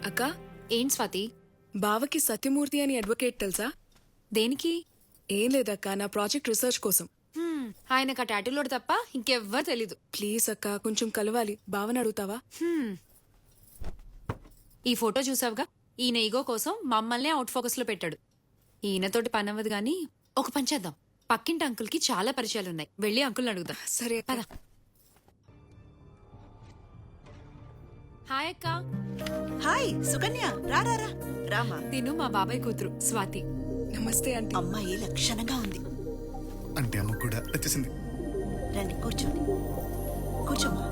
అక్క, ఏం స్వాతి? బావకి సత్యమూర్తి అని అడ్వకేట్ తెలుసా? దేనికి? ఏం లేదక్క, నా ప్రాజెక్ట్ రీసెర్చ్ కోసం. ఆయనకు ఆ టాటూలోడు తప్ప ఇంకెవ్వరు తెలీదు. ప్లీజ్ అక్క, కొంచెం కలవాలి. బావని అడుగుతావా? ఈ ఫోటో చూసావుగా? ఈయన ఈగో కోసం మమ్మల్నే అవుట్ ఫోకస్ లో పెట్టాడు. ఈయనతోటి పని అవ్వదు గానీ ఒక పని చేద్దాం. పక్కింటి అంకుల్ కి చాలా పరిచయాలున్నాయి. వెళ్ళి అంకుల్ని అడుగుదాం. సరే అక్క. పద. హాయ్ అక్క. హాయ్ సుకన్య, రా రా రా రామా. తిను మా బాబాయ్ కూతురు స్వాతి. నమస్తే ఆంటీ. అమ్మాయి లక్షణంగా ఉంది. అంటే అమ్మ కూడా వచ్చేసింది. రండి కూర్చోండి. కూర్చోమ్మా.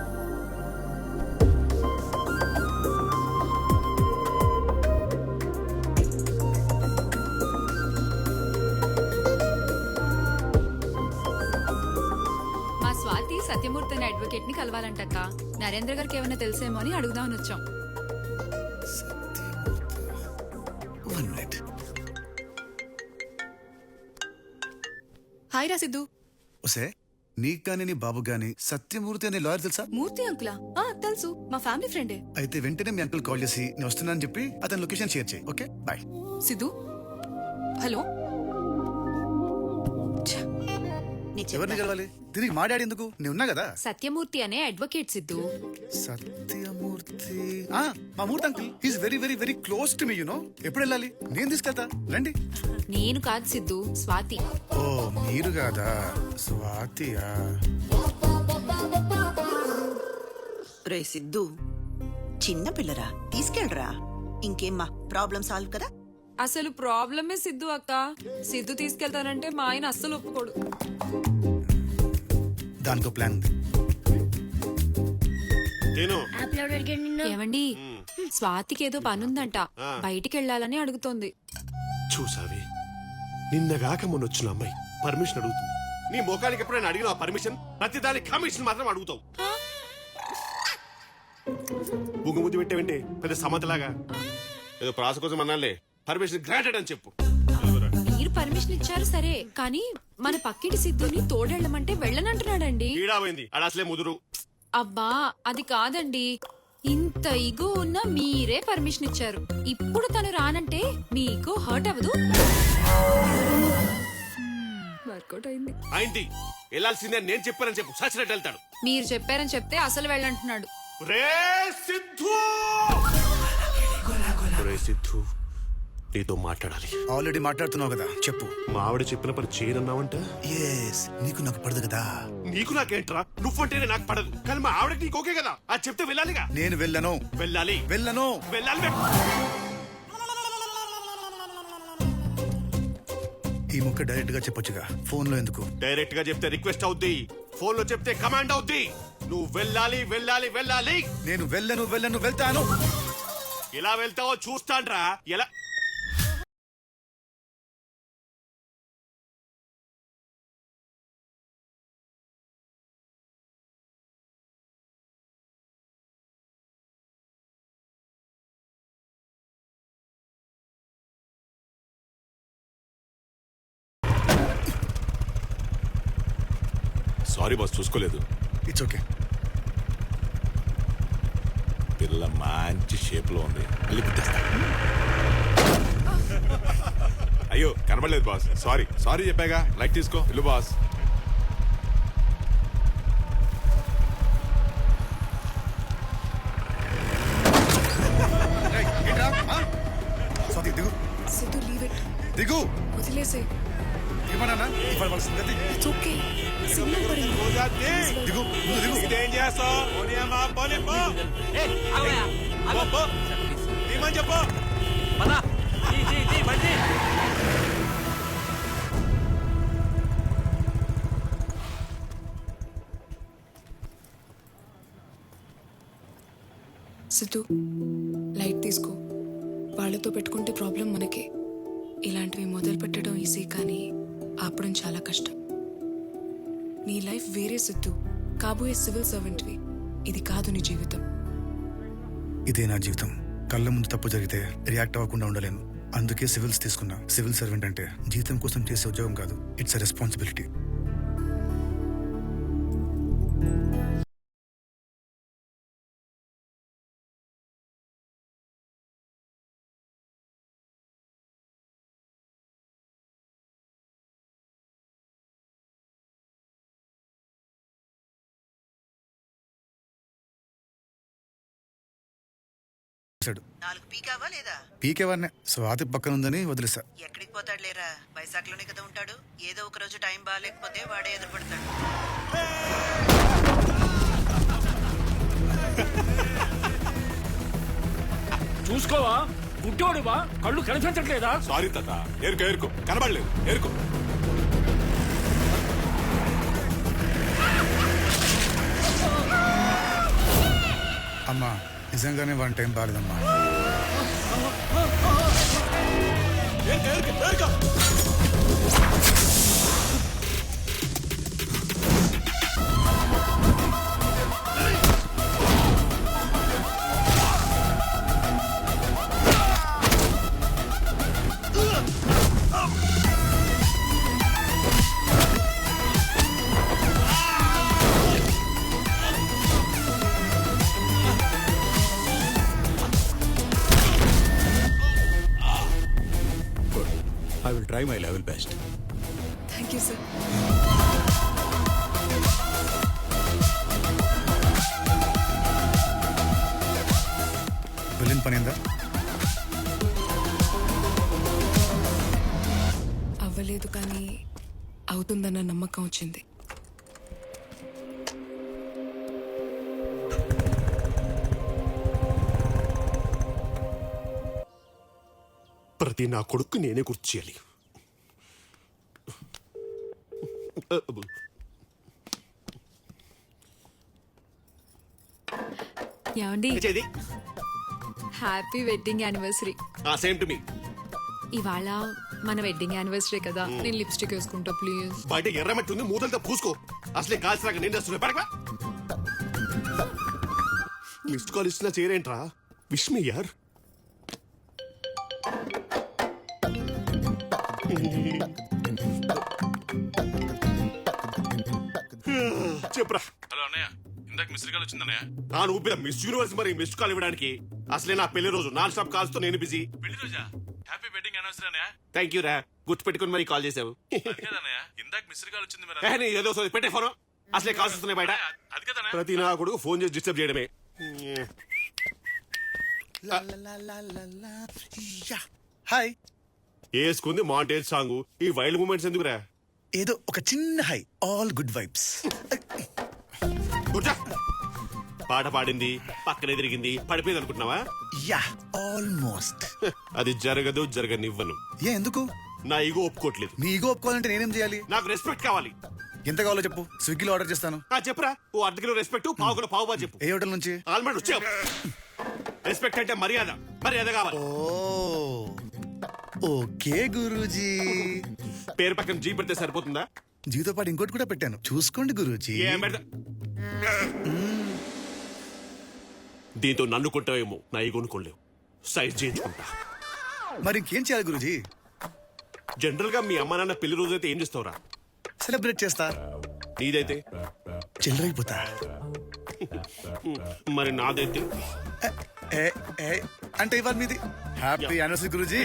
మా స్వాతి సత్యమూర్తి అనే అడ్వకేట్ ని కలవాలంటక్క. నరేంద్ర గారికి ఏమైనా తెలుసేమో అని అడుగుదామని వచ్చాం. One minute. హాయ్ రా సిద్ధు. ఒసే, నీకు గాని నీ బాబు గాని సత్యమూర్తి అనే లాయర్ తెలుసా? మూర్తి అంకులా? తెలుసు, మా ఫ్యామిలీ ఫ్రెండే. అయితే వెంటనే మీ అంకుల్ కాల్ చేసి నేను వస్తున్నానని చెప్పి అతని లొకేషన్ షేర్ చేయి. Okay, bye. సిద్ధు, హలో. ఎవరిని కలవాలి? తిరిగి మాట్లాడి ఎందుకు? నేను ఉన్నా కదా. సత్యమూర్తి అనే అడ్వకేట్ సిద్ధు. సత్యమూర్తి మా Murthy uncle. He's very very very close to me, you know. ఎప్పుడు వెళ్ళాలి? నేను తీసుకెళ్తా, రండి. నేను కాదు సిద్ధు, స్వాతి. ఓ, మీరు కాదా? స్వాతియా? రే సిద్ధు, చిన్న పిల్లరా, తీసుకెళ్ళరా. ఇంకేమ్మా, ప్రాబ్లం సాల్వ్ కదా. అసలు ప్రాబ్లమే సిద్ధు అక్క. సిద్ధు తీసుకెళ్తానంటే మా ఆయన అస్సలు ఒప్పుకోడు. దానికో ప్లాన్ ఉంది. ఏమండి, స్వాతికి ఏదో పనుందంట, బయటికి వెళ్ళాలని అడుగుతోంది. చూసావి, నిన్నగాక మొన్నొచ్చిన అమ్మాయి పర్మిషన్ అడుగుతుంది. నీ మోకానికి ఎప్పుడైనా అడిగిన పర్మిషన్? ప్రతి దానికి కమిషన్ మాత్రం అడుగుతావు. బుగ్గుముద్దు పెట్టేవంటే పెద్ద సమతలాగా. ఏదో ప్రాస కోసం అన్నాలే, పర్మిషన్ గ్రాంటెడ్ అని చెప్పు. మీరు పర్మిషన్ ఇచ్చారు సరే, కానీ మన పక్కింటి సిద్ధుని తోడెళ్ళమంటే వెళ్ళనంటున్నాడండి. ఈడాపోయింది, అసలే ముదురు. అబ్బా, అది కాదండి. ఇంత ఇగో ఉన్నా మీరే పర్మిషన్ ఇచ్చారు. ఇప్పుడు తను రానంటే మీ ఇగో హర్ట్ అవ్వదు? వర్కౌట్ అయింది. అయింది. వెళ్ళాల్సిందే నేను చెప్పానని చెప్పు, సచ్చినట్టు వెళ్తాడు. మీరు చెప్పారని చెప్తే అసలు వెళ్ళంటున్నాడు. రే సిద్ధు, రే సిద్ధు, నీతో మాట్లాడాలి. ఆల్రెడీ మాట్లాడుతున్నావు కదా, చెప్పు. మా ఆవిడ చెప్పిన పని చేయనన్నావంట. ఎస్, నీకు నాకు పడదు కదా. నీకు నాకేంట్రా? నువ్వంటేనే నాకు పడదు, కానీ మా ఆవిడకి నీకు ఓకే కదా. అది చెప్తే వెళ్ళాలిగా. నేను వెళ్ళను. వెళ్ళాలి, వెళ్ళను. వెళ్ళాలి. ఈ ముక్క డైరెక్ట్ గా చెప్పొచ్చుగా, ఫోన్ లో ఎందుకు? డైరెక్ట్ గా చెప్తే రిక్వెస్ట్ అవుద్ది, ఫోన్ లో చెప్తే కమాండ్ అవుద్ది. నువ్వు వెళ్ళాలి, వెళ్ళాలి, వెళ్ళాలి. నేను వెళ్ళను, వెళ్ళను, వెళ్తాను. ఎలా వెళ్తావో చూస్తాన్రా. ఎలా? సారీ బాస్, చూసుకోలేదు. It's okay. పిల్ల మంచి షేప్ లో ఉంది. అయ్యో, కనబడలేదు బాస్. సారీ సారీ చెప్పాగా. లైట్ తీసుకో, ఇల్లు బాస్. స్వాతి, దిగు. Siddhu, leave it. దిగు. వదిలేసే. ఏమన్నా ఇవాళ వాళ్ళ సంగతి. It's okay. సిగ్నల్ పడింది. దిగు, ముందు దిగు. ఇదేం చేస్తావు? చెప్పు. సిద్ధు, లైట్ తీసుకో. వాళ్ళతో పెట్టుకుంటే ప్రాబ్లం మనకే. ఇలాంటివి మొదలు పెట్టడం ఈజీ, కానీ ఆపడం చాలా కష్టం. నీ లైఫ్ వేరే సిద్ధు, కాబోయే సివిల్ సర్వెంట్వి. ఇది కాదు నీ జీవితం. ఇదే నా జీవితం. కళ్ళ ముందు తప్పు జరిగితే రియాక్ట్ అవ్వకుండా ఉండలేను. అందుకే సివిల్స్ తీసుకున్నా. సివిల్ సర్వెంట్ అంటే జీతం కోసం చేసే ఉద్యోగం కాదు, ఇట్స్ ఎ రెస్పాన్సిబిలిటీ. వచ్చాడు. 4 పీకావా లేదా? పీకేవాడినే స్వాతి పక్కన ఉందని వదిలేసా. ఎక్కడికి పోతాడు లేరా, వైజాగ్లోనే కదా ఉంటాడు. ఏదో ఒక రోజు టైం బాగాలేకపోతే వాడే ఎదురుపడతాడు. చూసుకోవా గుడ్డోడువా, కళ్ళు కనిపించట్లేదా? సారీ తాత, ఏరుకో ఏరుకో, కనబడలేదు, ఏరుకో. అమ్మా నిజంగానే వన్ టైం బాగాలేదమ్మా. ఏరుకో ఏరుకో ఏరుకో. I will try my level best. Thank you sir. Villain పనిందా? అవ్వలేదు కానీ అవుతుందన్న నమ్మకం వచ్చింది. ప్రతి నా కొడుకు నేనే గుర్తు చేయాలి. ఏమండి, చేది happy wedding anniversary. Same to me. ఇవాళ మన వెడ్డింగ్ యానివర్సరీ కదా, నేను లిప్స్టిక్ వేసుకుంటా ప్లీజ్. బయట ఎర్రమట్టి ఉంది, మూతలతో పూసుకో. అసలే కాల్సినాక నేను వస్తున్నా. పడక మిస్డ్ కాల్ ఇస్తున్నా చేరేంట్రా. విష్ మీ యార్. చెప్పురా. హలో అన్నయ్య, ఇందాక మిస్డ్ కాల్ వచ్చిందన్నయ్య. నా ఊపిన మిస్ యూనివర్స్ మరి మిస్డ్ కాల్ ఇవ్వడానికి. అసలే నా పెళ్లి రోజు నాన్ స్టాప్ కాల్స్ తో నేను బిజీ. పెళ్లి రోజా? హ్యాపీ వెడ్డింగ్ యానివర్సరీ అన్నయ్య. థ్యాంక్ యూ రా, గుర్తు పెట్టుకుని మరి కాల్ చేసావు. అది కదన్నయ్య, ఇందాక మిస్డ్ కాల్ వచ్చింది మరి. నీ ఏదో సోది పెట్టే ఫోన్. అసలే కాల్స్ వస్తున్నాయి బయట. అది కదన్నయ్య. ప్రతి నా కొడుకు ఫోన్ చేసి డిస్టర్బ్ చేయడమే. హాయ్. వేసుకుంది మాంటేజ్ సాంగ్. ఈ వైల్డ్ మూమెంట్స్ ఎందుకురా? ఏదో ఒక చిన్న హై, ఆల్ గుడ్ వైబ్స్. కూర్చో. పాట పాడింది, పక్కనే తిరిగింది, పడిపోయింది అనుకుంటున్నావా? Yeah almost. అది జరగదు, జరగనివ్వను. ఏ ఎందుకు? నా ఈగో ఒప్పుకోవట్లేదు. నీ ఈగో ఒప్పుకోవాలంటే నేనేం చేయాలి? నాకు రెస్పెక్ట్ కావాలి. ఎంత కావాలో చెప్పు, స్విగ్గీలో ఆర్డర్ చేస్తాను. చెప్పురా. ఓ అర్ధ కిలో రెస్పెక్ట్, పావు కిలో పావు బా చెప్పు. ఏ హోటల్ నుంచి? ఆల్మండ్ వచ్చే. రెస్పెక్ట్ అంటే మర్యాద, మర్యాద కావాలి. ఓ ఓకే గురూజీ. పేరు పక్కన జీ పెడితే సరిపోతుందా? జీతో పాటు ఇంకోటి కూడా పెట్టాను, చూసుకోండి గురూజీ. ఏం పెడతా? దీంతో నన్ను కొంటావేమో, నా ఈగోను కొనలేవు. సైజ్ చేయించుకుంటా. మరి ఇంకేం చేయాలి గురూజీ? జనరల్ గా మీ అమ్మ నాన్న పెళ్లి రోజు అయితే ఏం చేస్తావురా? సెలబ్రేట్ చేస్తా. నీదైతే? చిల్లరైపోతా. మరి నాదైతే? ఏ, ఏ, అంటే ఇవాళ మీది. Happy anniversary Guruji.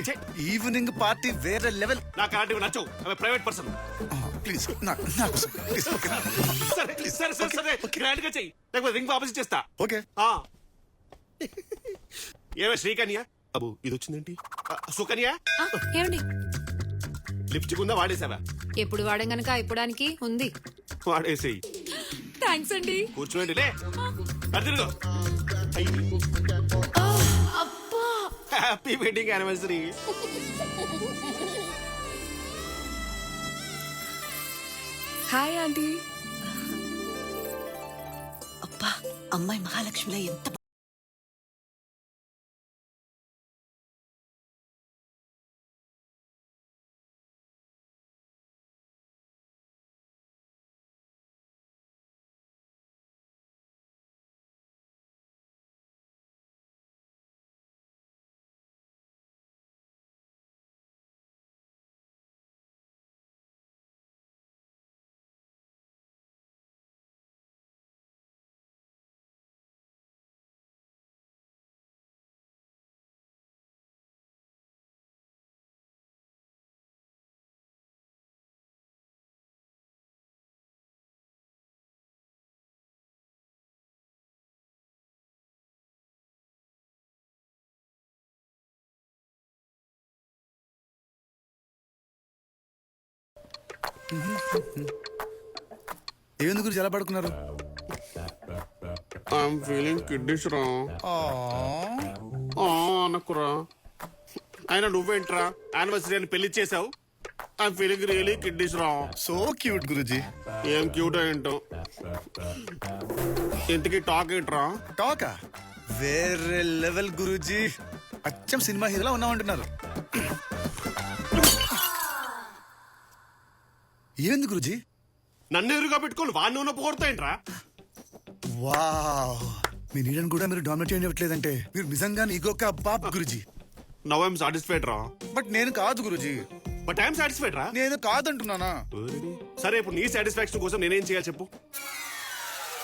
Evening party వేరే లెవెల్. నాకు అలాంటివి నచ్చవు, అవి ప్రైవేట్ పర్సన్. ప్లీజ్ నా కోసం ప్లీజ్. సరే సరే సరే సరే, గ్రాండ్ గా చెయ్యి, లేకపోతే రింగ్ వాపస్ చేస్తా. ఓకే. ఏమే శ్రీకన్య? అబ్బు ఇది వచ్చిందేంటి? సుకన్య, ఏమండి, లిప్స్టిక్ ఉందా? వాడేసావా? ఎప్పుడు వాడం గనక అయిపోవడానికి ఉంది. వాడేసేయి. థ్యాంక్స్ అండి. కూర్చోండి లే. అటు తిరుగు. Happy wedding anniversary. Hi aunty. అబ్బా, అమ్మాయి మహాలక్ష్మిలా ఎంత ఏంది గురించి ఎలా పడుకున్నారు? ఐఎమ్ ఫీలింగ్ కిడ్నీస్ రా అనకురా. అయినా నువ్వేంట్రా యానివర్సరీ అని పెళ్లి చేసావు? ఐఎమ్ ఫీలింగ్ రియలీ కిడ్నీస్ రా. So cute Guruji. ఏం క్యూట్ ఏంటో. ఇంతకీ టాక్ ఏంట్రా? టాకా వేరే లెవెల్ గురూజీ. అచ్చం సినిమా హీరోలా ఉన్నామంటున్నారు. ఏంది గురూజీ? నన్ను ఎదురుగా పెట్టుకొని వాడిని ఉన్న పోగొడతాయంట్రా. వావ్, మీ నీడని కూడా మీరు డామినేట్ చేయట్లేదంటే మీరు నిజంగానే ఈగోక బాప్ గురూజీ. నవ్ ఐఎమ్ సాటిస్ఫైడ్ రా. బట్ నేను కాదు గురూజీ. బట్ ఐఎమ్ సాటిస్ఫైడ్ రా. నేను కాదంటున్నానా? సరే ఇప్పుడు నీ సాటిస్ఫాక్షన్ కోసం నేనేం చేయాలి చెప్పు.